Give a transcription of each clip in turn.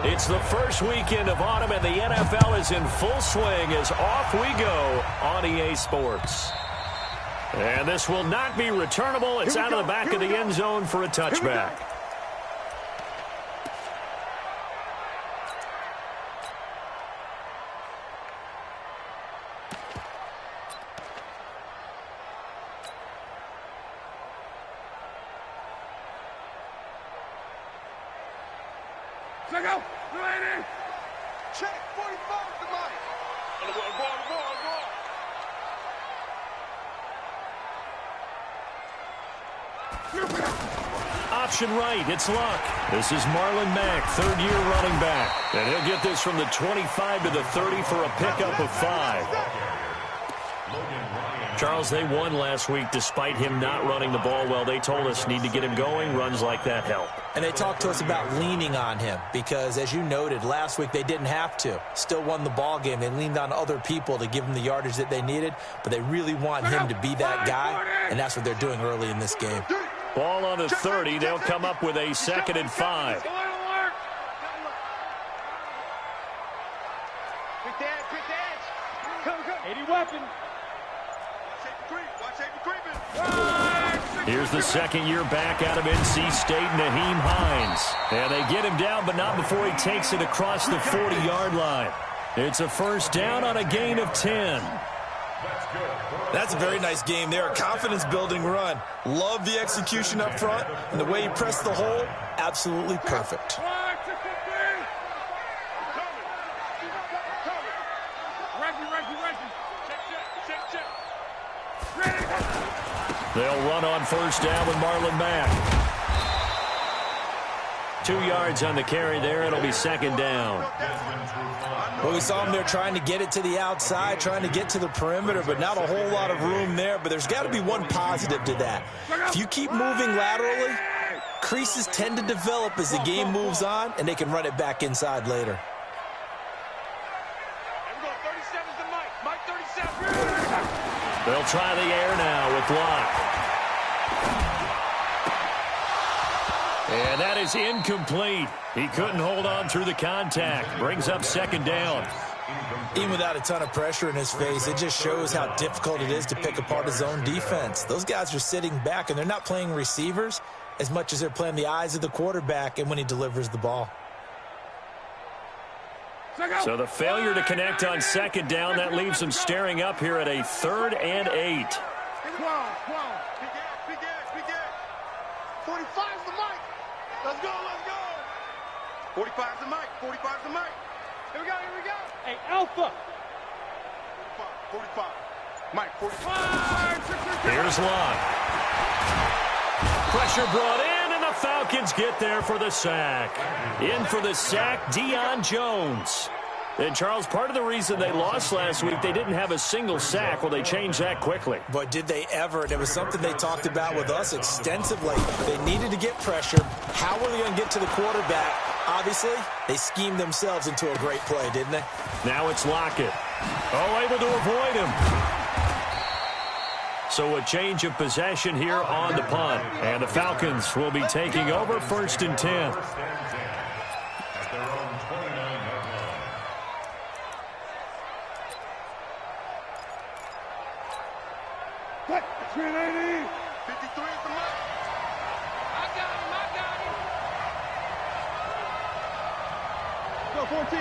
It's the first weekend of autumn, and the NFL is in full swing as off we go on EA Sports. And this will not be returnable. It's out of the back of the end zone for a touchback. Check out, ready. Check 45 to Mike. Option right, it's Luck. This is Marlon Mack, third-year running back. And he'll get this from the 25 to the 30 for a pickup of 5. Charles, they won last week despite him not running the ball well. They told us need to get him going. Runs like that help. And they talked to us about leaning on him because, as you noted, last week they didn't have to. Still won the ball game. They leaned on other people to give them the yardage that they needed, but they really want him to be that guy, and that's what they're doing early in this game. Ball on the 30. They'll come up with a 2nd and 5. Here's the second-year back out of NC State, Naheem Hines. And they get him down, but not before he takes it across the 40-yard line. It's a first down on a gain of 10. That's a very nice game there. A confidence-building run. Love the execution up front, and the way he pressed the hole, absolutely perfect. They'll run on first down with Marlon Mack. 2 yards on the carry there. It'll be 2nd down. Well, we saw him there trying to get it to the outside, trying to get to the perimeter, but not a whole lot of room there. But there's got to be one positive to that. If you keep moving laterally, creases tend to develop as the game moves on, and they can run it back inside later. They'll try the air now with Locke. And that is incomplete. He couldn't hold on through the contact. Brings up 2nd down. Even without a ton of pressure in his face, it just shows how difficult it is to pick apart his own defense. Those guys are sitting back, and they're not playing receivers as much as they're playing the eyes of the quarterback and when he delivers the ball. So the failure to connect on 2nd down, that leaves them staring up here at a 3rd and 8. 45's the mic. Let's go, let's go. 45's the mic, 45's the mic. Here we go, here we go. Hey, Alpha. 45. Mike, 45. Here's Locke. Pressure brought in, and the Falcons get there for the sack. In for the sack, Deion Jones. And, Charles, part of the reason they lost last week, they didn't have a single sack. Well, they changed that quickly. But did they ever? And it was something they talked about with us extensively. They needed to get pressure. How were they going to get to the quarterback? Obviously, they schemed themselves into a great play, didn't they? Now it's Lockett. Oh, able to avoid him. So a change of possession here on the punt. And the Falcons will be taking over 1st and 10. What? 380. 53 is the mark. I got him, Go 14.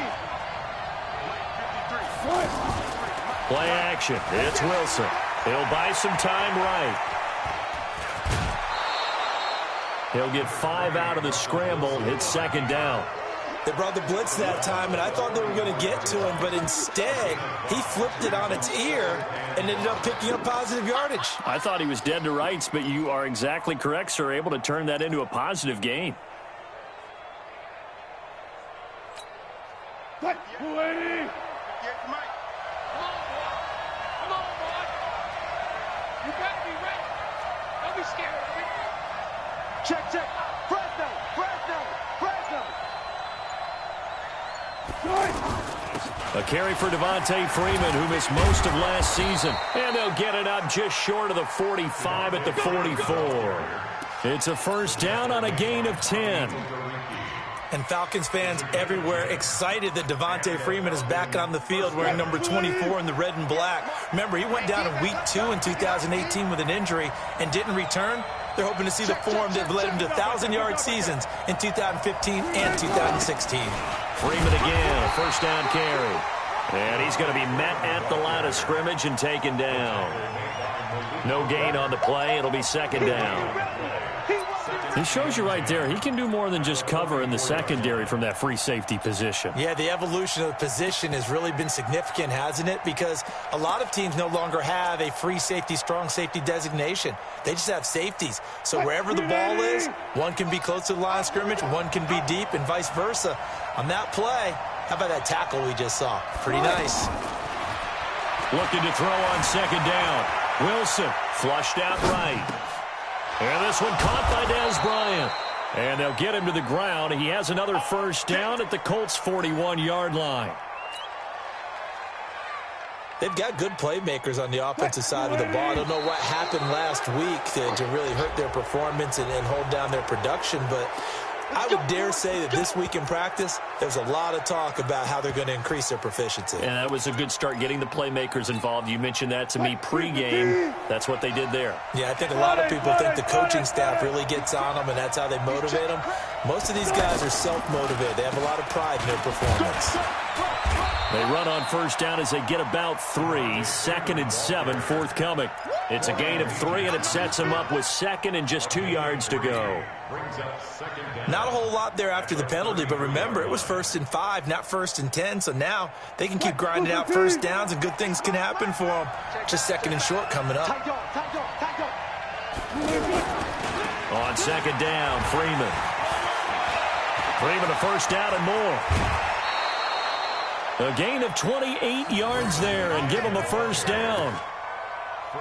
53. Play action. It's Wilson. He'll buy some time right. He'll get 5 out of the scramble. It's 2nd down. They brought the blitz that time, and I thought they were going to get to him, but instead, he flipped it on its ear and ended up picking up positive yardage. I thought he was dead to rights, but you are exactly correct, sir. Able to turn that into a positive gain. What? 280. Come on, boy. You better be ready. Don't be scared of me. Check, check. Fresno. A carry for Devontae Freeman, who missed most of last season. And they'll get it up just short of the 45 at the 44. It's a first down on a gain of 10. And Falcons fans everywhere excited that Devontae Freeman is back on the field wearing number 24 in the red and black. Remember, he went down in week 2 in 2018 with an injury and didn't return. They're hoping to see the form that led him to 1,000-yard seasons in 2015 and 2016. Freeman again, first down carry. And he's going to be met at the line of scrimmage and taken down. No gain on the play. It'll be second down. He shows you right there, he can do more than just cover in the secondary from that free safety position. Yeah, the evolution of the position has really been significant, hasn't it? Because a lot of teams no longer have a free safety, strong safety designation. They just have safeties. So wherever the ball is, one can be close to the line of scrimmage, one can be deep, and vice versa. On that play, how about that tackle we just saw? Pretty nice. Looking to throw on second down. Wilson flushed out right. And this one caught by Dez Bryant. And they'll get him to the ground. He has another first down at the Colts' 41-yard line. They've got good playmakers on the offensive side of the ball. I don't know what happened last week to really hurt their performance and hold down their production, but I would dare say that this week in practice, there's a lot of talk about how they're going to increase their proficiency. And that was a good start, getting the playmakers involved. You mentioned that to me pregame. That's what they did there. Yeah, I think a lot of people think the coaching staff really gets on them, and that's how they motivate them. Most of these guys are self-motivated. They have a lot of pride in their performance. They run on first down as they get about 3. 2nd and 7 forthcoming. It's a gain of 3, and it sets them up with 2nd and just 2 yards to go. Not a whole lot there after the penalty, but remember, it was 1st and 5, not 1st and 10, so now they can keep grinding out first downs, and good things can happen for them. Just 2nd and short coming up. On second down, Freeman. Freeman a first down and more. A gain of 28 yards there and give them a first down.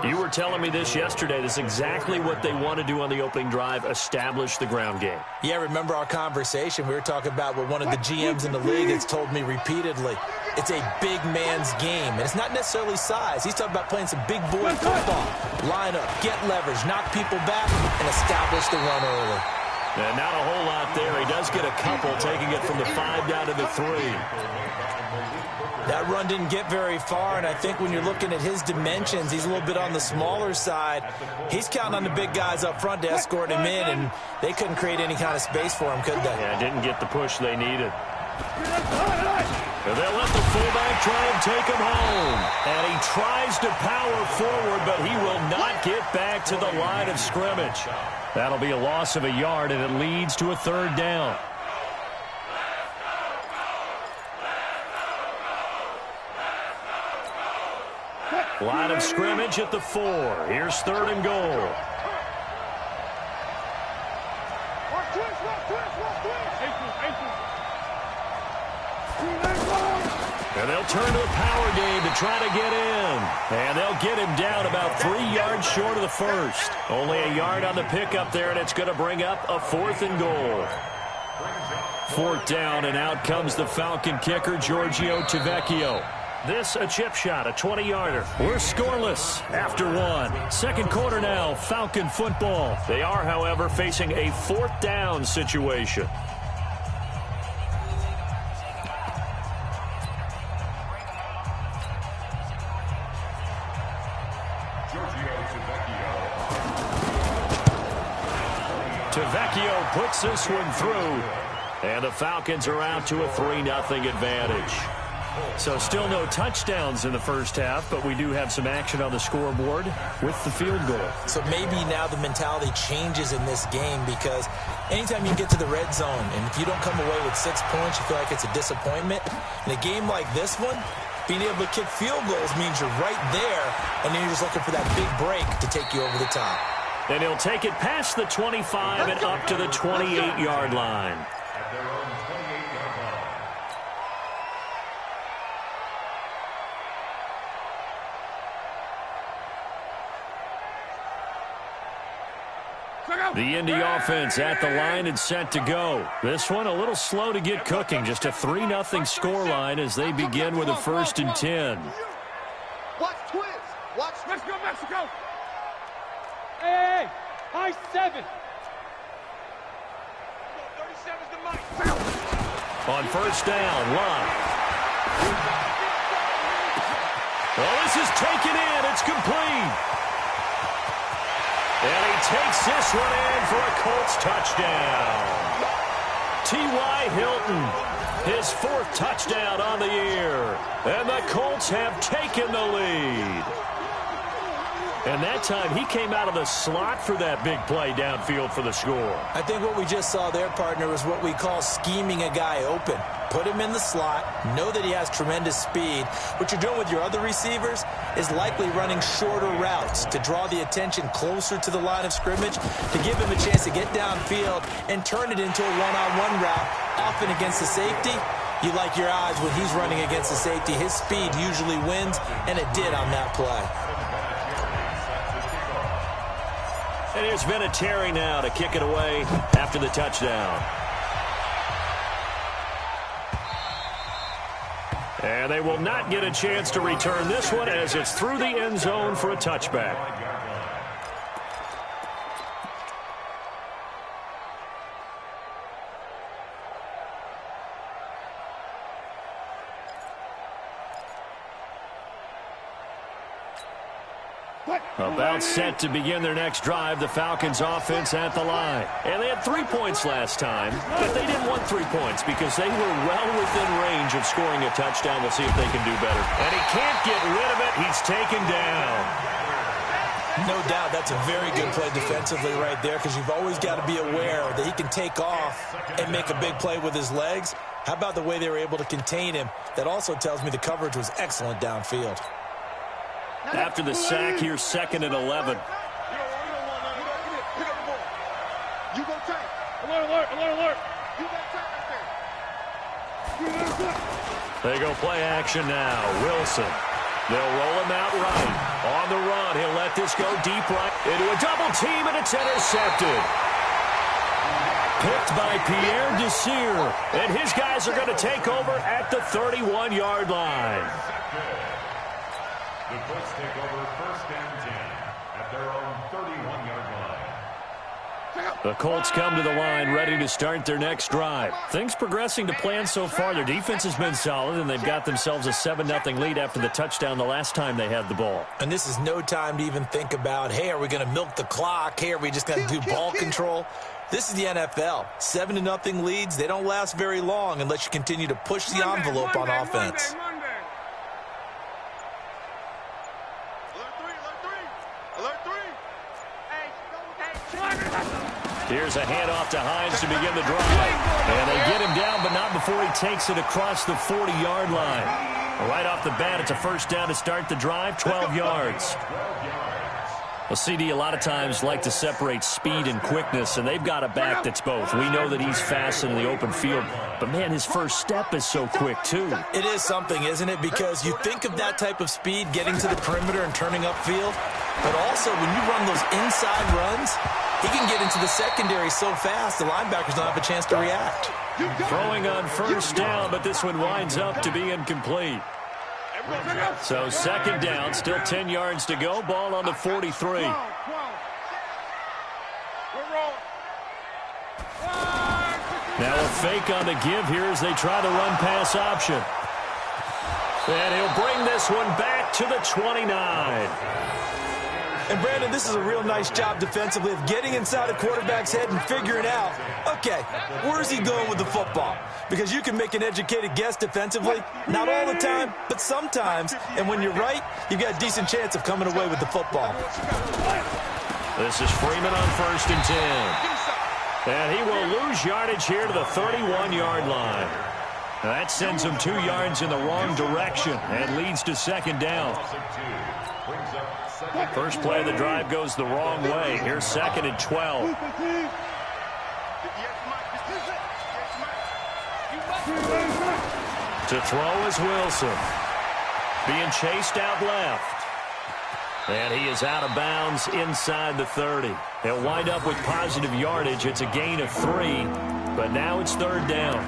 You were telling me this yesterday. This is exactly what they want to do on the opening drive, establish the ground game. Yeah, remember our conversation. We were talking about what one of the GMs in the league has told me repeatedly. It's a big man's game, and it's not necessarily size. He's talking about playing some big boy football. Line up, get leverage, knock people back, and establish the run early. And not a whole lot there. He does get a couple, taking it from the 5 down to the 3. That run didn't get very far, and I think when you're looking at his dimensions, he's a little bit on the smaller side. He's counting on the big guys up front to escort him in, and they couldn't create any kind of space for him, could they? Yeah, didn't get the push they needed. And they'll let the fullback try and take him home. And he tries to power forward, but he will not get back to the line of scrimmage. That'll be a loss of a yard, and it leads to a 3rd down. Line of scrimmage at the 4. Here's 3rd and goal. And they'll turn to a power game to try to get in. And they'll get him down about 3 yards short of the first. Only a yard on the pickup there, and it's going to bring up a 4th and goal. 4th down, and out comes the Falcon kicker, Giorgio Tavecchio. This a chip shot, a 20-yarder. We're scoreless after 1. Second quarter now, Falcon football. They are, however, facing a 4th down situation. Tavecchio puts this one through. And the Falcons are out to a 3-0 advantage. So still no touchdowns in the first half, but we do have some action on the scoreboard with the field goal. So maybe now the mentality changes in this game, because anytime you get to the red zone and if you don't come away with 6 points, you feel like it's a disappointment. In a game like this one, being able to kick field goals means you're right there, and then you're just looking for that big break to take you over the top. And he'll take it past the 25 and up to the 28-yard line. The Indy offense at the line and set to go. This one a little slow to get cooking. Just a 3-0 scoreline as they begin with a 1st and 10. Watch twins. Watch. Let's go, Mexico. Hey, high 7. 37's the money. On first down, Love. Well, this is taken in. It's complete. And he takes this one in for a Colts touchdown. T.Y. Hilton, his 4th touchdown on the year. And the Colts have taken the lead. And that time, he came out of the slot for that big play downfield for the score. I think what we just saw there, partner, is what we call scheming a guy open. Put him in the slot, know that he has tremendous speed. What you're doing with your other receivers is likely running shorter routes to draw the attention closer to the line of scrimmage, to give him a chance to get downfield and turn it into a one-on-one route, often against the safety. You like your odds when he's running against the safety. His speed usually wins, and it did on that play. And here's Vinatieri now to kick it away after the touchdown. And they will not get a chance to return this one as it's through the end zone for a touchback. About set to begin their next drive, the Falcons offense at the line. And they had 3 points last time, but they didn't want 3 points because they were well within range of scoring a touchdown. We'll see if they can do better. And he can't get rid of it. He's taken down. No doubt that's a very good play defensively right there, because you've always got to be aware that he can take off and make a big play with his legs. How about the way they were able to contain him? That also tells me the coverage was excellent downfield. After the sack, here's 2nd and 11. You go tank. Alert. You got tank right there. They go play action now. Wilson. They'll roll him out right. On the run, he'll let this go deep right into a double team, and it's intercepted. Picked by Pierre Desir. And his guys are going to take over at the 31-yard line. The Colts take over 1st and 10 at their own 31-yard line. The Colts come to the line ready to start their next drive. Things progressing to plan so far. Their defense has been solid, and they've got themselves a 7-0 lead after the touchdown the last time they had the ball. And this is no time to even think about, hey, are we going to milk the clock? Hey, are we just going to do ball control? This is the NFL. 7-0 leads, they don't last very long unless you continue to push the envelope on offense. Here's a handoff to Hines to begin the drive. And they get him down, but not before he takes it across the 40-yard line. Right off the bat, it's a first down to start the drive, 12 yards. Well, CD, a lot of times like to separate speed and quickness, and they've got a back that's both. We know that he's fast in the open field, but, man, his first step is so quick, too. It is something, isn't it? Because you think of that type of speed getting to the perimeter and turning upfield, but also when you run those inside runs, he can get into the secondary so fast the linebackers don't have a chance to react. Throwing on first down, but this one winds up to be incomplete. So 2nd down, still 10 yards to go. Ball on the 43. Now a fake on the give here as they try the run-pass option. And he'll bring this one back to the 29. And, Brandon, this is a real nice job defensively of getting inside a quarterback's head and figuring out, okay, where's he going with the football? Because you can make an educated guess defensively, not all the time, but sometimes. And when you're right, you've got a decent chance of coming away with the football. This is Freeman on 1st and 10. And he will lose yardage here to the 31-yard line. Now that sends him 2 yards in the wrong direction and leads to 2nd down. First play of the drive goes the wrong way. Here's 2nd and 12. To throw is Wilson. Being chased out left. And he is out of bounds inside the 30. He'll wind up with positive yardage. It's a gain of 3, but now it's 3rd down.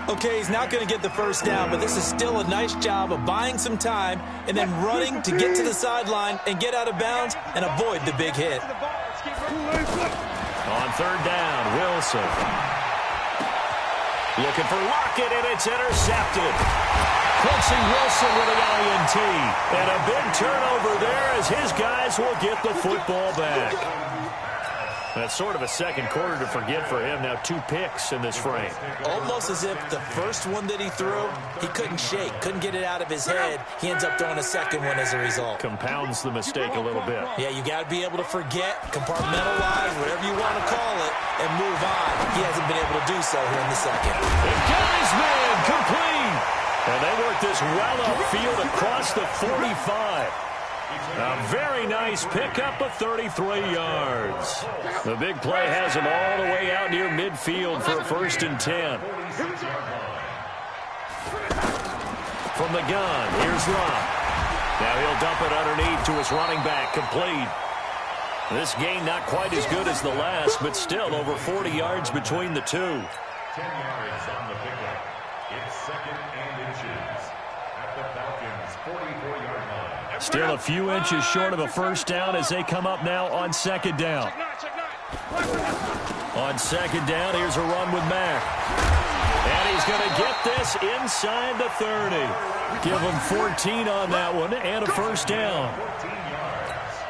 Okay, he's not going to get the first down, but this is still a nice job of buying some time and then running to get to the sideline and get out of bounds and avoid the big hit. On 3rd down, Wilson. Looking for Lockett, and it's intercepted. Quincy Wilson with the INT. And a big turnover there as his guys will get the football back. That's sort of a second quarter to forget for him. Now 2 picks in this frame. Almost as if the first one that he threw, he couldn't shake, couldn't get it out of his head. He ends up throwing a second one as a result. Compounds the mistake a little bit. Yeah, you got to be able to forget, compartmentalize, whatever you want to call it, and move on. He hasn't been able to do so here in the second. And Guy's man complete. And they work this well upfield across the 45. A very nice pickup of 33 yards. The big play has him all the way out near midfield for a 1st and 10. From the gun, here's Robb. Now he'll dump it underneath to his running back, complete. This gain not quite as good as the last, but still over 40 yards between the two. 10 yards on the pickup. It's 2nd and inches at the Falcons' 44-yard line. Still a few inches short of a 1st down as they come up now on 2nd down. On 2nd down, here's a run with Mack. And he's going to get this inside the 30. Give him 14 on that one and a 1st down.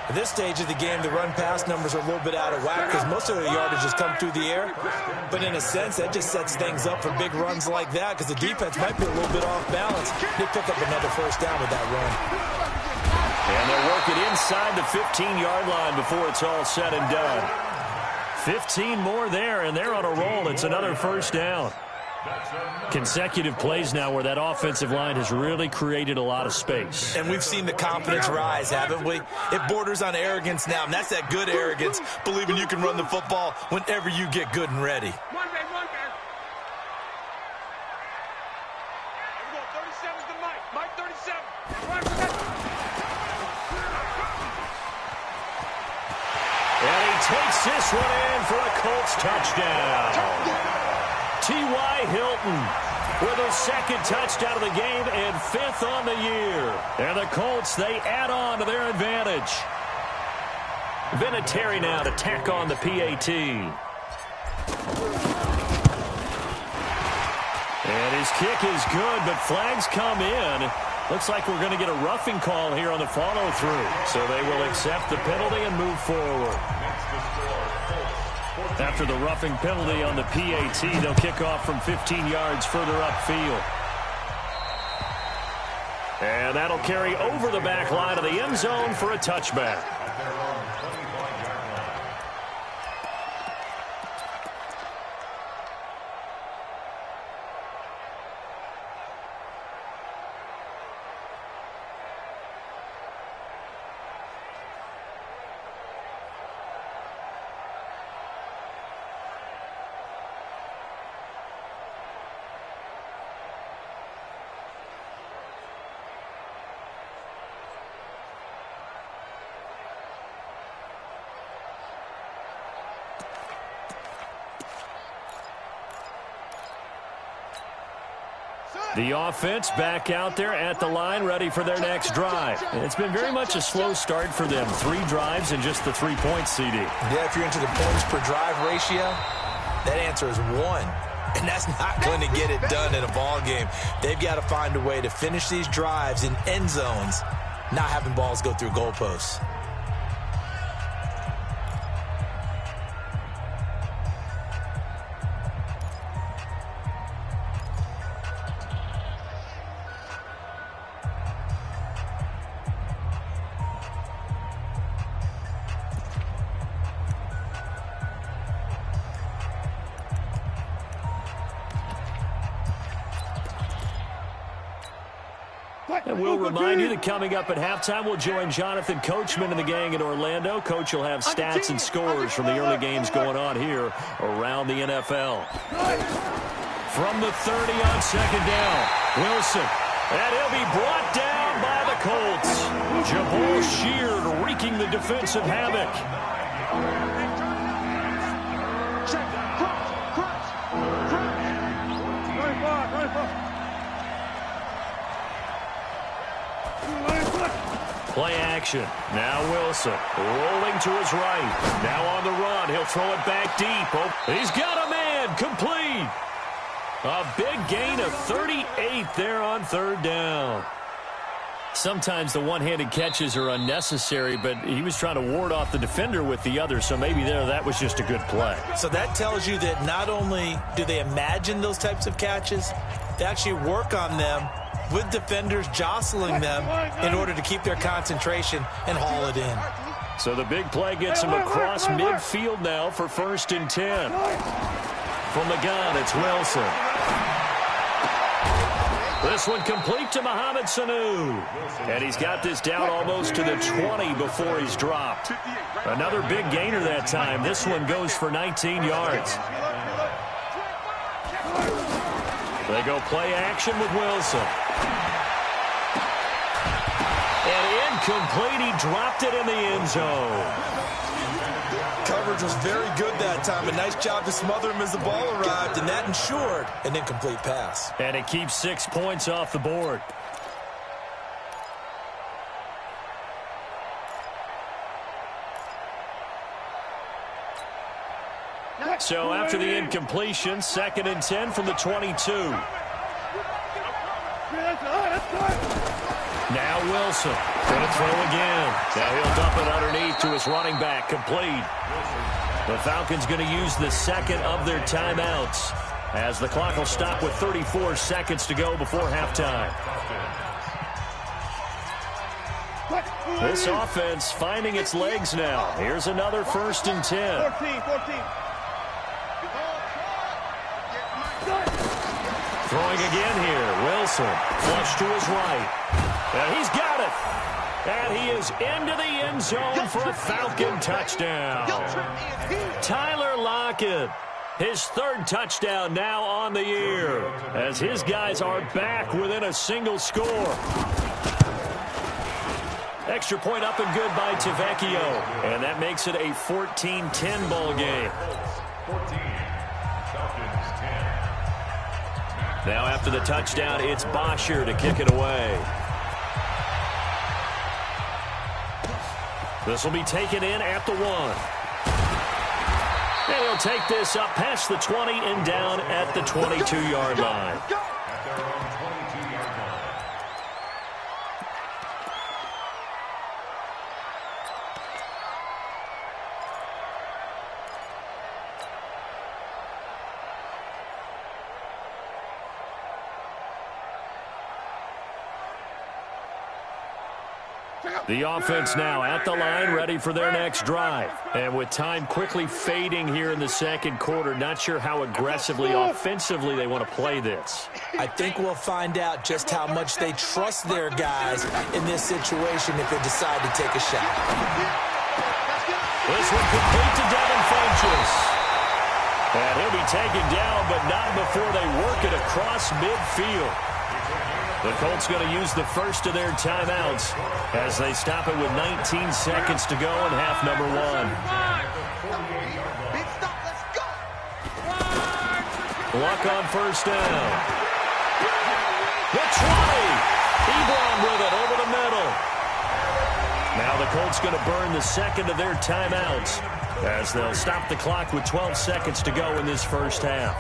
At this stage of the game, the run-pass numbers are a little bit out of whack because most of the yardage has come through the air. But in a sense, that just sets things up for big runs like that because the defense might be a little bit off balance. They pick up another 1st down with that run. And they'll work it inside the 15-yard line before it's all said and done. 15 more there, and they're on a roll. It's another 1st down. Consecutive plays now where that offensive line has really created a lot of space. And we've seen the confidence rise, haven't we? It borders on arrogance now, and that's that good arrogance, believing you can run the football whenever you get good and ready. One man. Here we go, 37's the Mike. Mike 37. And he takes this one in for a Colts touchdown. T.Y. Hilton with a 2nd touchdown of the game and 5th on the year. And the Colts, they add on to their advantage. Vinatieri now to tack on the PAT. And his kick is good, but flags come in. Looks like we're going to get a roughing call here on the follow-through. So they will accept the penalty and move forward. After the roughing penalty on the PAT, they'll kick off from 15 yards further upfield. And that'll carry over the back line of the end zone for a touchback. The offense back out there at the line, ready for their next drive. It's been very much a slow start for them. 3 drives and just the 3 points, CD. Yeah, if you're into the points per drive ratio, that answer is 1. And that's not going to get it done in a ball game. They've got to find a way to finish these drives in end zones, not having balls go through goalposts. And we'll remind you that coming up at halftime, we'll join Jonathan Coachman and the gang in Orlando. Coach will have stats and scores from the early games going on here around the NFL. From the 30 on 2nd down, Wilson. And he'll be brought down by the Colts. Jabal Sheard wreaking the defensive havoc. Play action. Now Wilson rolling to his right. Now on the run. He'll throw it back deep. Oh, he's got a man. Complete. A big gain of 38 there on third down. Sometimes the one-handed catches are unnecessary, but he was trying to ward off the defender with the other, so maybe that was just a good play. So that tells you that not only do they imagine those types of catches, they actually work on them with defenders jostling them in order to keep their concentration and haul it in. So the big play gets him across midfield now for 1st and 10. From the gun, it's Wilson. This one complete to Mohamed Sanu. And he's got this down almost to the 20 before he's dropped. Another big gainer that time. This one goes for 19 yards. They go play action with Wilson. And incomplete. He dropped it in the end zone. Coverage was very good that time. A nice job to smother him as the ball arrived, and that ensured an incomplete pass. And it keeps 6 points off the board. So after the incompletion, 2nd and 10 from the 22. Now Wilson going to throw again. Now he'll dump it underneath to his running back. Complete. The Falcons going to use the second of their timeouts as the clock will stop with 34 seconds to go before halftime. This offense finding its legs now. Here's another 1st and 10. 14. Throwing again here. Wilson flush to his right. And he's got it. And he is into the end zone for a Falcon touchdown. Tyler Lockett, his 3rd touchdown now on the year, as his guys are back within a single score. Extra point up and good by Tavecchio. And that makes it a 14-10 ball game. 14, Falcons 10. Now after the touchdown, it's Bosher to kick it away. This will be taken in at the 1. And he'll take this up past the 20 and down at the 22-yard line. At their own 22-yard line. The offense now at the line, ready for their next drive. And with time quickly fading here in the second quarter, not sure how aggressively, offensively they want to play this. I think we'll find out just how much they trust their guys in this situation if they decide to take a shot. This one complete to Devin Funchess. And he'll be taken down, but not before they work it across midfield. The Colts going to use the first of their timeouts as they stop it with 19 seconds to go in half number 1. Luck on 1st down. The 20. Ebron with it over the middle. Now the Colts going to burn the second of their timeouts as they'll stop the clock with 12 seconds to go in this first half.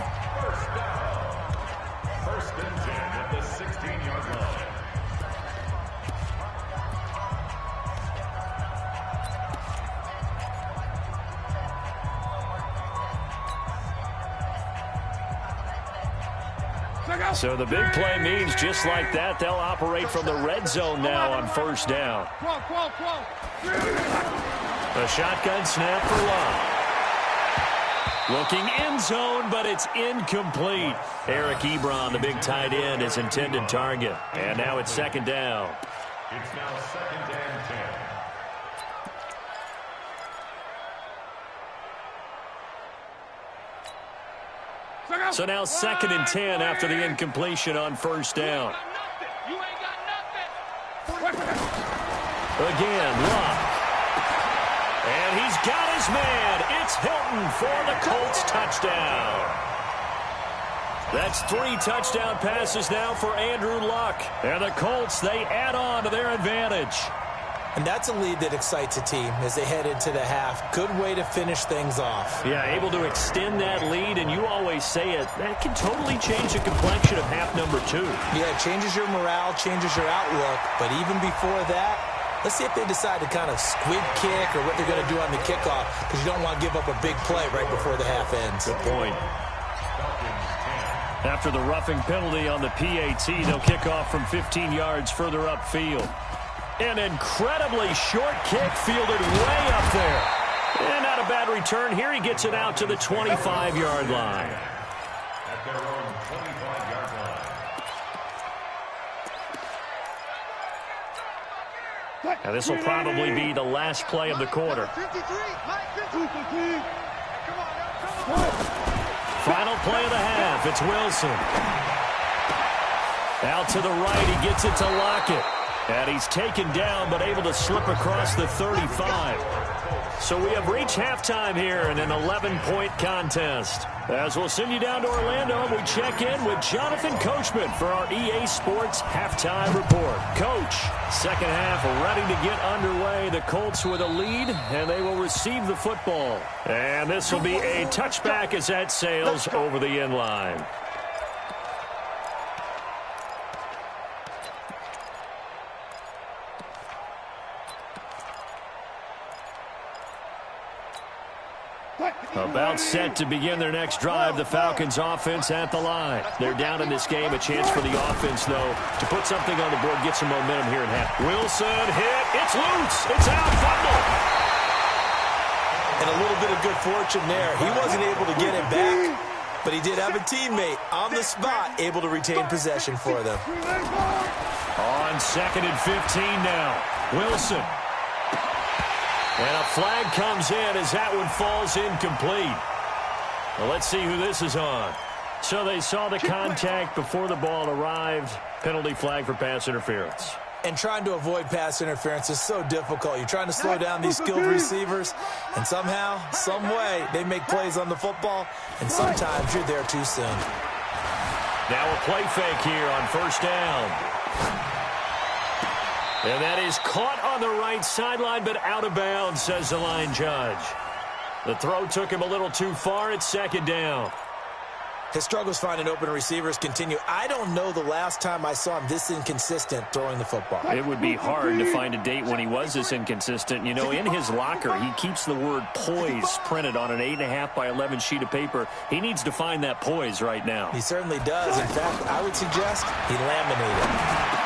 1st and 10 at the 16-yard line. So the big play means just like that, they'll operate from the red zone now on 1st down. A shotgun snap for Love. Looking end zone, but it's incomplete. Eric Ebron, the big tight end, his intended target. And now it's 2nd down. It's now 2nd and 10. So now 2nd and 10 after the incompletion on 1st down. Again, Love. And he's got his man. It's Hilton for the Colts touchdown. That's 3 touchdown passes now for Andrew Luck. And the Colts, they add on to their advantage. And that's a lead that excites a team as they head into the half. Good way to finish things off. Yeah, able to extend that lead, and you always say it, that can totally change the complexion of half number 2. Yeah, it changes your morale, changes your outlook. But even before that, let's see if they decide to kind of squib kick or what they're going to do on the kickoff, because you don't want to give up a big play right before the half ends. Good point. After the roughing penalty on the PAT, they'll kick off from 15 yards further upfield. An incredibly short kick fielded way up there. And not a bad return here. He gets it out to the 25-yard line. At their own 25-yard line. Now this will probably be the last play of the quarter. 53, Mike 53. Final play of the half. It's Wilson. Out to the right. He gets it to Lockett. And he's taken down, but able to slip across the 35. So we have reached halftime here in an 11-point contest. As we'll send you down to Orlando, we check in with Jonathan Coachman for our EA Sports Halftime Report. Coach, second half ready to get underway. The Colts with a lead, and they will receive the football. And this will be a touchback as that sails over the end line. About set to begin their next drive, the Falcons offense at the line. They're down in this game. A chance for the offense, though, to put something on the board, get some momentum here in half. Wilson hit. It's loose. It's out. Fumble. And a little bit of good fortune there. He wasn't able to get it back, but he did have a teammate on the spot able to retain possession for them. On 2nd and 15 now. Wilson. And a flag comes in as that one falls incomplete. Well, let's see who this is on. So they saw the contact before the ball arrived. Penalty flag for pass interference. And trying to avoid pass interference is so difficult. You're trying to slow down these skilled receivers, and somehow, some way, they make plays on the football, and sometimes you're there too soon. Now a play fake here on first down. And that is caught on the right sideline, but out of bounds, says the line judge. The throw took him a little too far. It's second down. His struggles finding open receivers continue. I don't know the last time I saw him this inconsistent throwing the football. It would be hard to find a date when he was this inconsistent. You know, in his locker, he keeps the word poise printed on an 8.5 by 11 sheet of paper. He needs to find that poise right now. He certainly does. In fact, I would suggest he laminated.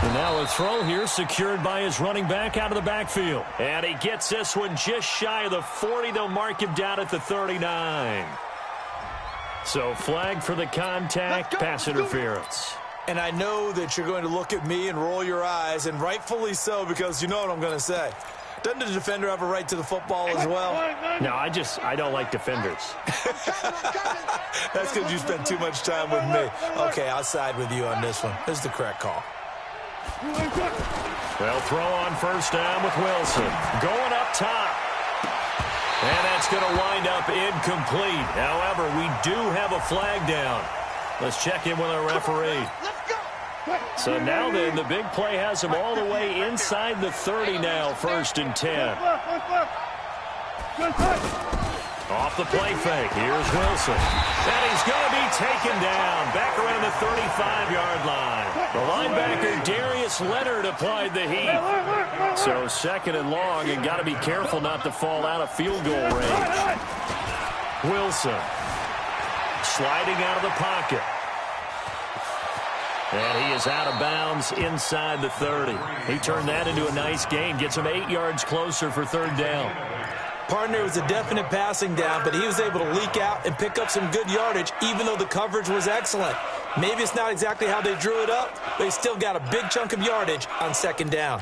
And now a throw here secured by his running back out of the backfield. And he gets this one just shy of the 40. They'll mark him down at the 39. So flag for the contact, pass interference. And I know that you're going to look at me and roll your eyes, and rightfully so, because you know what I'm going to say. Doesn't the defender have a right to the football as well? No, I don't like defenders. That's because you spend too much time with me. Okay, I'll side with you on this one. This is the correct call. Well, throw on first down with Wilson. Going up top. And that's going to wind up incomplete. However, we do have a flag down. Let's check in with our referee. So now then, the big play has him all the way inside the 30 now, 1st and 10. Off the play fake, here's Wilson. And he's going to be taken down back around the 35-yard line. The linebacker, Darius Leonard, applied the heat. So 2nd and long, and got to be careful not to fall out of field goal range. Wilson sliding out of the pocket. And he is out of bounds inside the 30. He turned that into a nice gain, gets him 8 yards closer for 3rd down. Partner was a definite passing down, but he was able to leak out and pick up some good yardage, even though the coverage was excellent. Maybe it's not exactly how they drew it up, but he still got a big chunk of yardage on 2nd down.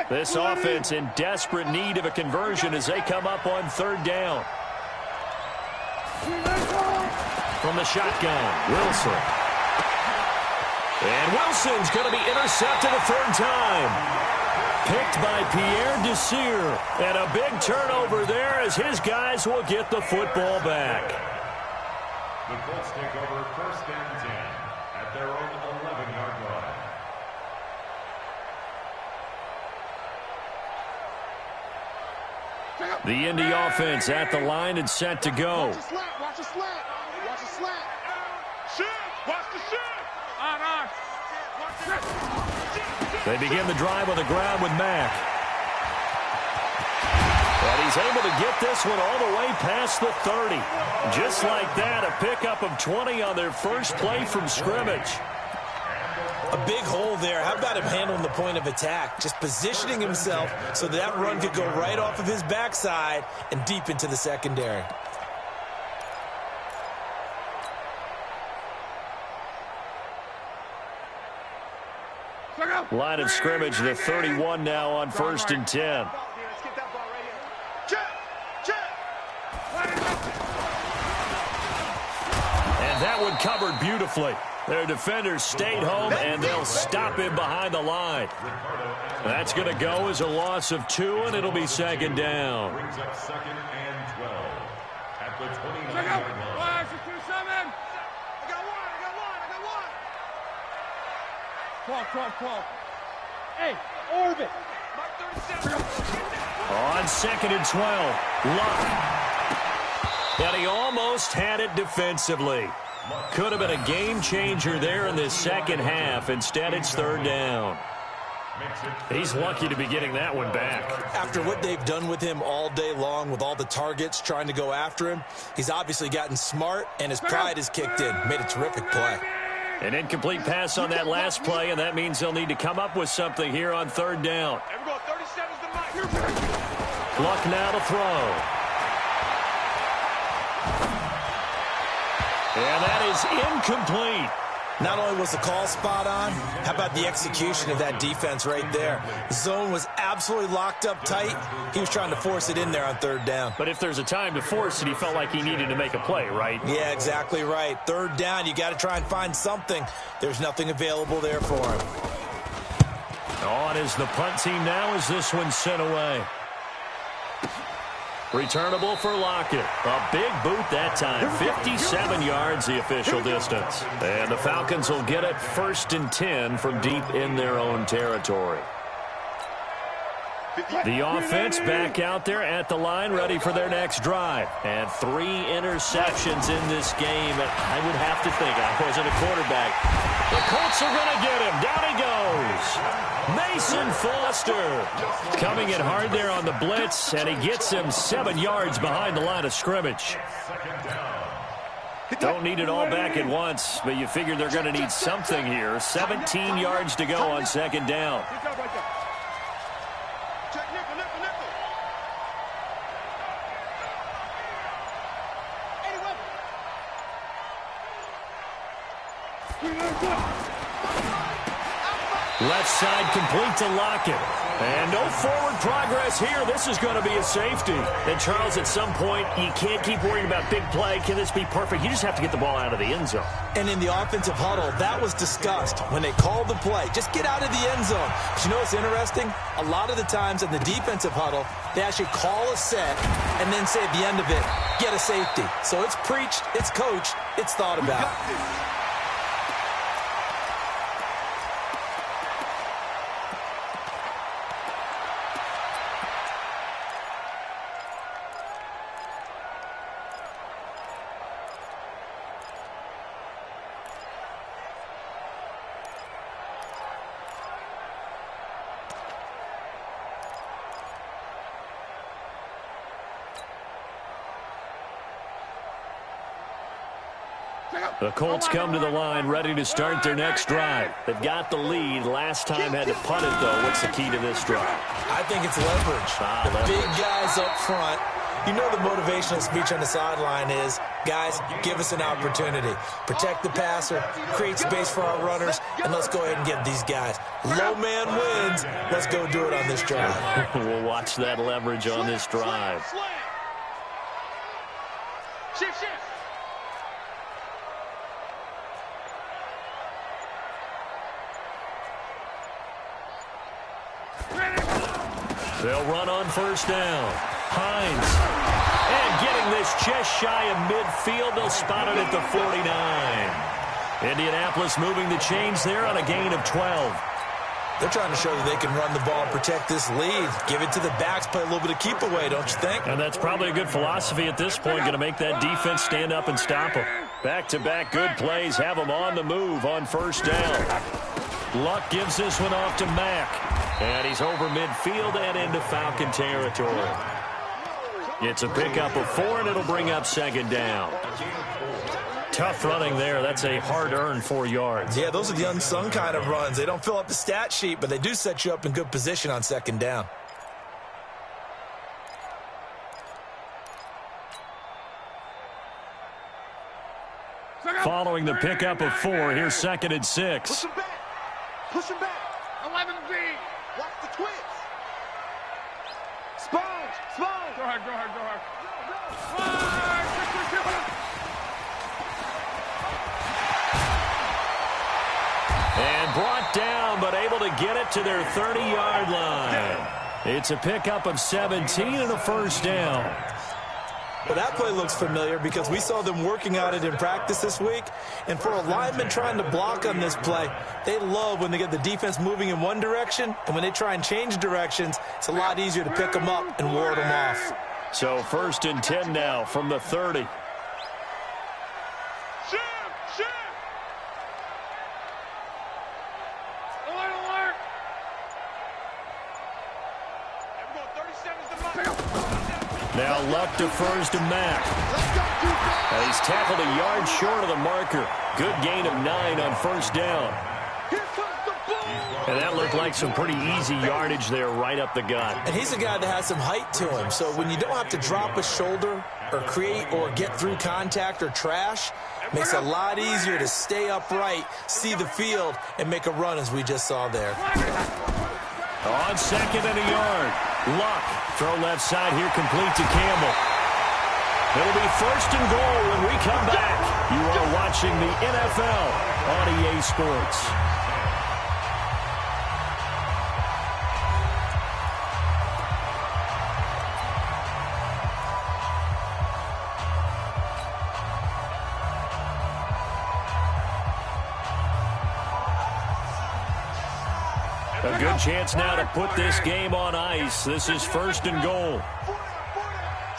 This offense in desperate need of a conversion as they come up on 3rd down. From the shotgun, Wilson. And Wilson's going to be intercepted a 3rd time. Picked by Pierre Desir. And a big turnover there as his guys will get the football back. The Colts take over 1st and 10 at their own 11-yard line. The Indy offense at the line and set to go. Watch the slant. Watch the slant. Watch the slant. Shoot. Watch the shoot. On. They begin the drive on the ground with Mack. And he's able to get this one all the way past the 30. Just like that, a pickup of 20 on their first play from scrimmage. A big hole there. How about him handling the point of attack? Just positioning himself so that run could go right off of his backside and deep into the secondary. Line of scrimmage, the 31 now on 1st and 10. And that one covered beautifully. Their defenders stayed home, and they'll stop him behind the line. That's going to go as a loss of 2, and it'll be 2nd down. Brings up 2nd and 12 at the 29-yard line. I got one. Hey, orbit. On 2nd and 12, Luck. And he almost had it defensively. Could have been a game changer there in this second half. Instead, it's 3rd down. He's lucky to be getting that one back. After what they've done with him all day long, with all the targets trying to go after him, he's obviously gotten smart, and his pride has kicked in. Made a terrific play. An incomplete pass on that last play, and that means they'll need to come up with something here on 3rd down. Luck now to throw. And that is incomplete. Not only was the call spot on, how about the execution of that defense right there? The zone was absolutely locked up tight. He was trying to force it in there on 3rd down. But if there's a time to force it, he felt like he needed to make a play, right? Yeah, exactly right. 3rd down, you got to try and find something. There's nothing available there for him. On is the punt team now as this one's sent away. Returnable for Lockett. A big boot that time. 57 yards the official distance. And the Falcons will get it 1st and 10 from deep in their own territory. The offense back out there at the line, ready for their next drive. And 3 interceptions in this game. I would have to think, I wasn't a quarterback. The Colts are going to get him. Down he goes. Mason Foster coming in hard there on the blitz, and he gets him 7 yards behind the line of scrimmage. Don't need it all back at once, but you figure they're going to need something here. 17 yards to go on 2nd down. Left side complete to Lockett. And no forward progress here. This is going to be a safety. And, Charles, at some point, you can't keep worrying about big play. Can this be perfect? You just have to get the ball out of the end zone. And in the offensive huddle, that was discussed when they called the play. Just get out of the end zone. But you know what's interesting? A lot of the times in the defensive huddle, they actually call a set and then say at the end of it, get a safety. So it's preached, it's coached, it's thought about. The Colts come to the line ready to start their next drive. They've got the lead. Last time had to punt it, though. What's the key to this drive? I think it's leverage. The big guys up front. You know the motivational speech on the sideline is, guys, give us an opportunity. Protect the passer, create space for our runners, and let's go ahead and get these guys. Low man wins. Let's go do it on this drive. We'll watch that leverage on this drive. Shift. They'll run on 1st down. Hines. And getting this just shy of midfield. They'll spot it at the 49. Indianapolis moving the chains there on a gain of 12. They're trying to show that they can run the ball and protect this lead. Give it to the backs, play a little bit of keep away, don't you think? And that's probably a good philosophy at this point, going to make that defense stand up and stop them. Back-to-back good plays have them on the move on first down. Luck gives this one off to Mack. And he's over midfield and into Falcon territory. It's a pickup of 4, and it'll bring up second down. Tough running there. That's a hard-earned 4 yards. Yeah, those are the unsung kind of runs. They don't fill up the stat sheet, but they do set you up in good position on second down. Following the pickup of 4, here's second and 6. Push him back. Push him back. 11B. Watch the twins. Sponge. Sponge. Go ahead. And brought down, but able to get it to their 30-yard line. It's a pickup of 17 and a first down. Well, that play looks familiar because we saw them working on it in practice this week. And for a lineman trying to block on this play, they love when they get the defense moving in one direction. And when they try and change directions, it's a lot easier to pick them up and ward them off. So first and 10 now from the 30. Now Luck defers to Mack. And he's tackled a yard short of the marker. Good gain of 9 on first down. And that looked like some pretty easy yardage there right up the gut. And he's a guy that has some height to him. So when you don't have to drop a shoulder or create or get through contact or trash, makes it a lot easier to stay upright, see the field, and make a run as we just saw there. On second and a yard. Luck. Throw left side here, complete to Campbell. It'll be first and goal when we come back. You are watching the NFL on EA Sports. A good chance now to put this game on ice. This is first and goal.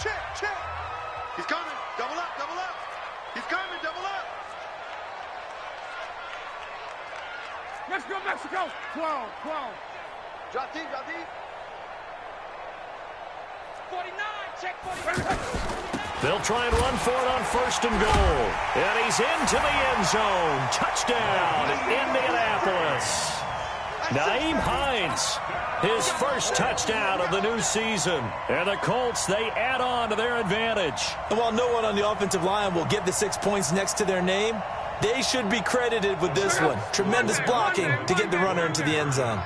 Check. He's coming. Double up. He's coming. Double up. Let's go, Mexico. 12. Drop deep. 49. Check 49. They'll try and run for it on first and goal. And he's into the end zone. Touchdown, Indianapolis. Nyheim Hines, his first touchdown of the new season. And the Colts, they add on to their advantage. And while no one on the offensive line will get the 6 points next to their name, they should be credited with this one. Tremendous blocking to get the runner into the end zone.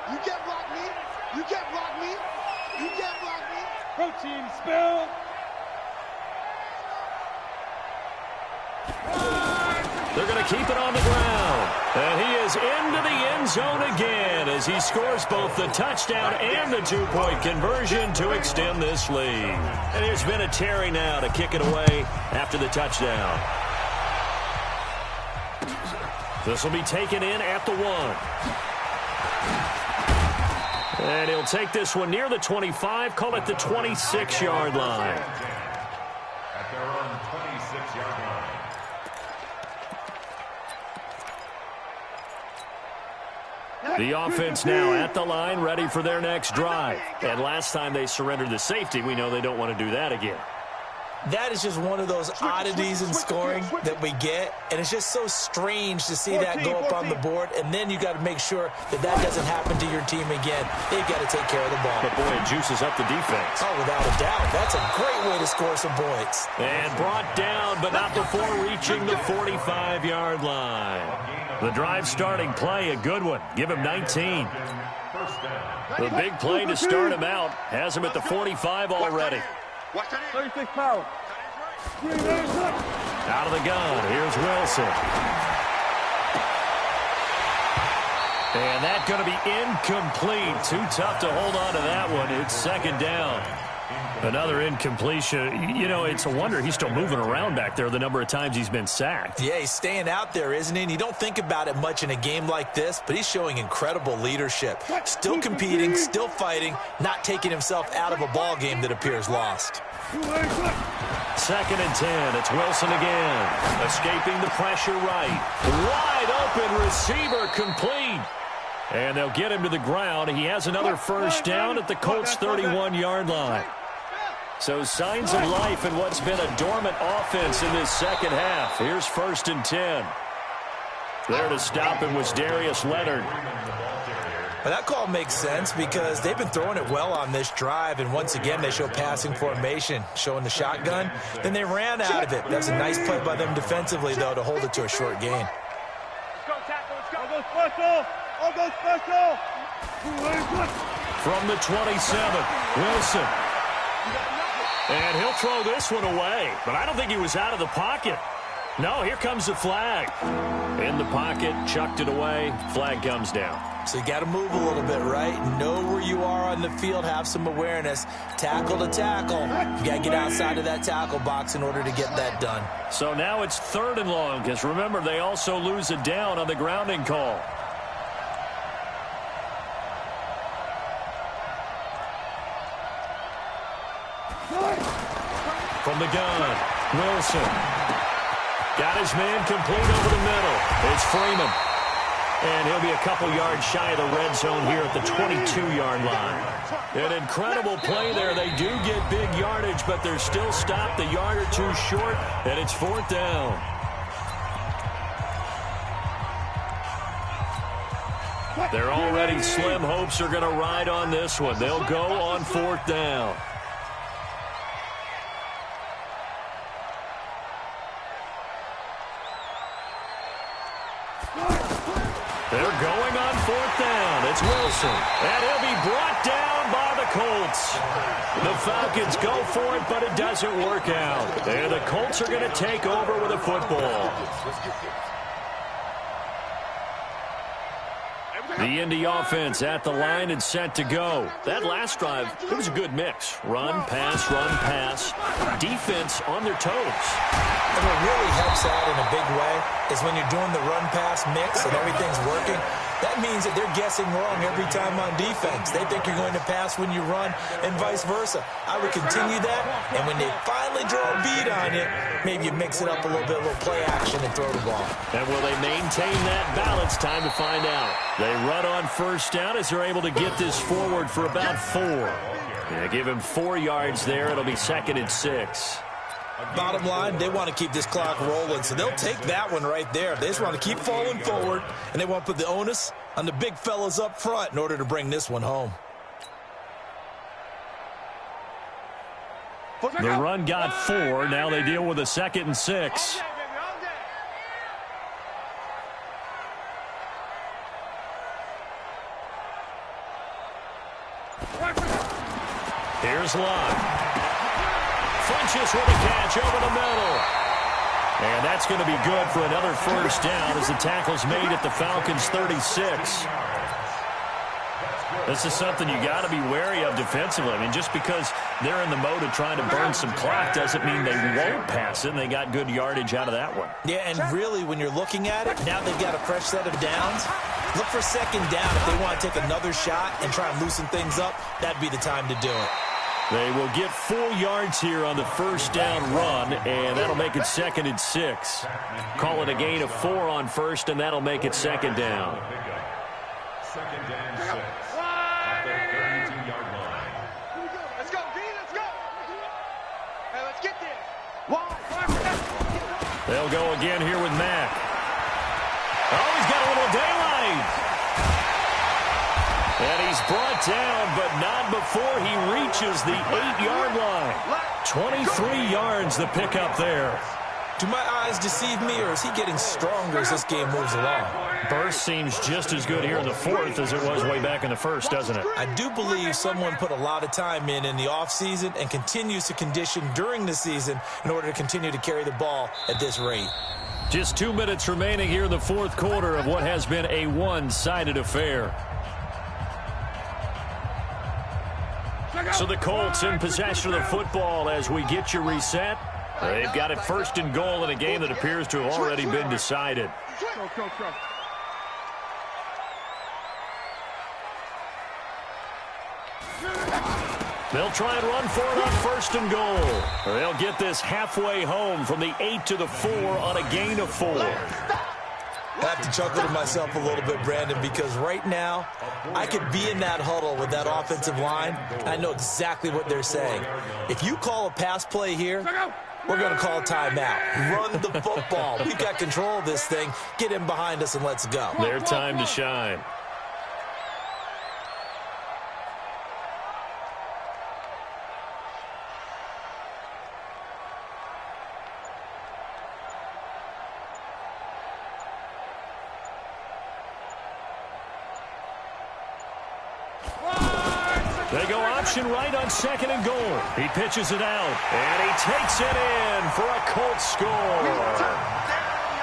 You can't block me. Protein spill. They're going to keep it on the ground. And he is into the end zone again as he scores both the touchdown and the two-point conversion to extend this lead. And here's Vinatieri now to kick it away after the touchdown. This will be taken in at the 1. And he'll take this one near the 25, call it the 26-yard line. At their own 26-yard line. The offense now at the line, ready for their next drive. And last time they surrendered the safety, we know they don't want to do that again. That is just one of those oddities in scoring that we get, and it's just so strange to see that go up on the board, and then you got to make sure that that doesn't happen to your team again. They've got to take care of the ball. But, boy, it juices up the defense. Oh, without a doubt. That's a great way to score some points. And brought down, but not before reaching the 45-yard line. The drive starting play, a good one. Give him 19. The big play to start him out has him at the 45 already. Watch that in. 36 power. Out of the gun, here's Wilson. And that's going to be incomplete. Too tough to hold on to that one. It's second down. Another incompletion. You know, it's a wonder he's still moving around back there the number of times he's been sacked. Yeah, he's staying out there, isn't he? And you don't think about it much in a game like this, but he's showing incredible leadership. Still competing, still fighting, not taking himself out of a ball game that appears lost. 2nd and 10. It's Wilson again. Escaping the pressure right. Wide open receiver complete. And they'll get him to the ground. He has another first down at the Colts' 31-yard line. So signs of life in what's been a dormant offense in this second half. Here's 1st and 10. There to stop him was Darius Leonard. Well, that call makes sense because they've been throwing it well on this drive, and once again they show passing formation, showing the shotgun. Then they ran out of it. That's a nice play by them defensively, though, to hold it to a short gain. Let's go, tackle. Let's go. I'll go special. I'll go special. From the 27, Wilson. And he'll throw this one away. But I don't think he was out of the pocket. No, here comes the flag. In the pocket, chucked it away. Flag comes down. So you got to move a little bit, right? Know where you are on the field, have some awareness. Tackle to tackle. You got to get outside of that tackle box in order to get that done. So now it's 3rd and long, because remember, they also lose a down on the grounding call. From the gun, Wilson. Got his man complete over the middle. It's Freeman. And he'll be a couple yards shy of the red zone here at the 22-yard line. An incredible play there. They do get big yardage, but they're still stopped a yard or two short, and it's 4th down. Their already slim hopes are going to ride on this one. They'll go on 4th down. They're going on 4th down. It's Wilson. And he'll be brought down by the Colts. The Falcons go for it, but it doesn't work out. And the Colts are going to take over with a football. The Indy offense at the line and set to go. That last drive, it was a good mix. Run, pass, defense on their toes. And what really helps out in a big way is when you're doing the run-pass mix and everything's working, that means that they're guessing wrong every time on defense. They think you're going to pass when you run and vice versa. I would continue that, and when they finally draw a beat on you, maybe you mix it up a little bit, a little play action and throw the ball. And will they maintain that balance? Time to find out. They run on 1st down as they're able to get this forward for about 4. Yeah, give him 4 yards there. It'll be 2nd and 6. Bottom line, they want to keep this clock rolling, so they'll take that one right there. They just want to keep falling forward, and they want to put the onus on the big fellas up front in order to bring this one home. The run got 4. Now they deal with a 2nd and 6. Here's Lott. Funches with a catch over the middle. And that's going to be good for another first down as the tackle's made at the Falcons' 36. This is something you got to be wary of defensively. I mean, just because they're in the mode of trying to burn some clock doesn't mean they won't pass it. And they got good yardage out of that one. Yeah, and really, when you're looking at it, now they've got a fresh set of downs. Look for 2nd down. If they want to take another shot and try and loosen things up, that'd be the time to do it. They will get 4 yards here on the first down run, and that'll make it 2nd and 6. Call it a gain of 4 on 1st, and that'll make it 2nd down. 2nd and 6 at the 32-yard line. Let's go, D, let's go. Hey, let's get there. They'll go again here with Mack. Oh, he's got a little daylight. And he's brought down, but not before he reaches the 8-yard line. 23 yards the pickup there. Do my eyes deceive me, or is he getting stronger as this game moves along? Burst seems just as good here in the 4th as it was way back in the 1st, doesn't it? I do believe someone put a lot of time in the offseason and continues to condition during the season in order to continue to carry the ball at this rate. Just 2 minutes remaining here in the 4th quarter of what has been a one-sided affair. So the Colts in possession of the football as we get you reset. They've got it 1st and goal in a game that appears to have already been decided. Go. They'll try and run for it on 1st and goal. They'll get this halfway home from the 8 to the 4 on a gain of 4. I have to chuckle to myself a little bit, Brandon, because right now I could be in that huddle with that offensive line. I know exactly what they're saying. If you call a pass play here, we're going to call a timeout. Run the football. We've got control of this thing. Get in behind us and let's go. Their time to shine. They go option right on 2nd and goal. He pitches it out, and he takes it in for a Colts score.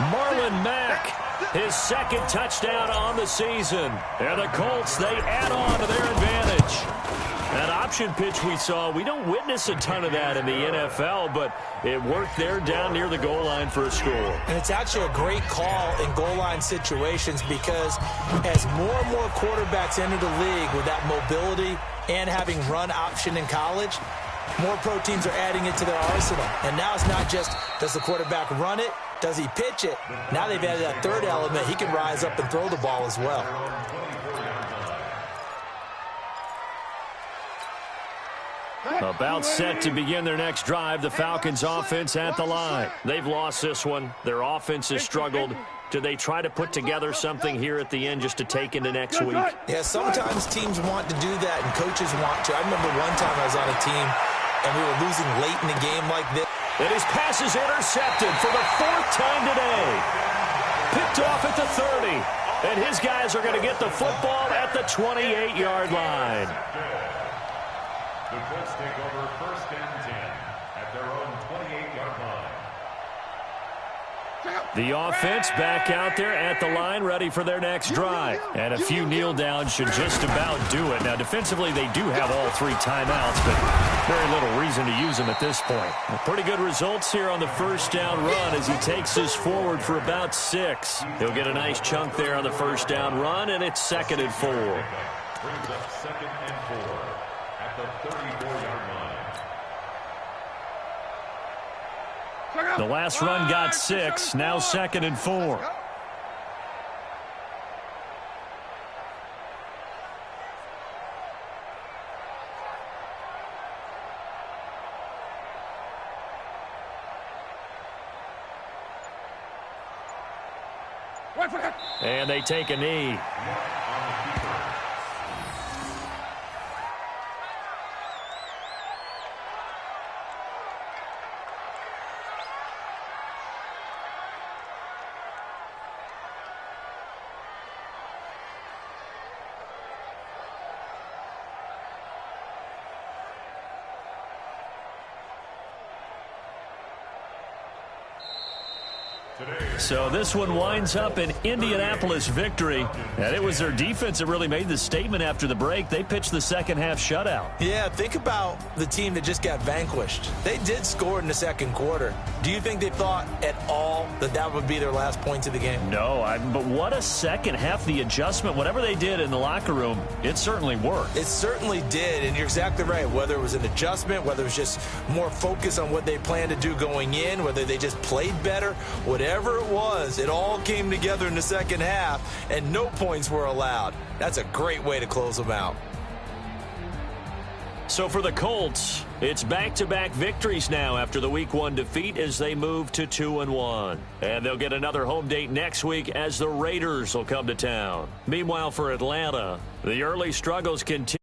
Marlon Mack, his 2nd touchdown on the season. And the Colts, they add on to their advantage. That option pitch we saw, we don't witness a ton of that in the NFL, but it worked there down near the goal line for a score. And it's actually a great call in goal line situations because as more and more quarterbacks enter the league with that mobility and having run option in college, more pro teams are adding it to their arsenal. And now it's not just, does the quarterback run it? Does he pitch it? Now they've added that 3rd element. He can rise up and throw the ball as well. About set to begin their next drive, the Falcons offense at the line. They've lost this one. Their offense has struggled. Do they try to put together something here at the end just to take into next week? Yeah, sometimes teams want to do that and coaches want to. I remember one time I was on a team and we were losing late in the game like this. And his pass is intercepted for the 4th time today. Picked off at the 30. And his guys are going to get the football at the 28-yard line. The Colts take over 1st and 10 at their own 28-yard line. The offense back out there at the line, ready for their next drive. And a few kneel downs should just about do it. Now, defensively, they do have all 3 timeouts, but very little reason to use them at this point. Pretty good results here on the 1st down run as he takes this forward for about 6. He'll get a nice chunk there on the 1st down run, and it's 2nd and 4. Brings up 2nd and 4 at the 34-yard line. The last run got 6, now 2nd and 4. And they take a knee. So this one winds up an Indianapolis victory, and it was their defense that really made the statement after the break. They pitched the 2nd half shutout. Yeah, think about the team that just got vanquished. They did score in the 2nd quarter. Do you think they thought at all that that would be their last points of the game? No, but what a 2nd half. The adjustment, whatever they did in the locker room, it certainly worked. It certainly did, and you're exactly right. Whether it was an adjustment, whether it was just more focus on what they planned to do going in, whether they just played better, whatever it was, it all came together in the 2nd half, and no points were allowed. That's a great way to close them out. So for the Colts, it's back-to-back victories now after the Week 1 defeat as they move to 2-1. And they'll get another home date next week as the Raiders will come to town. Meanwhile, for Atlanta, the early struggles continue.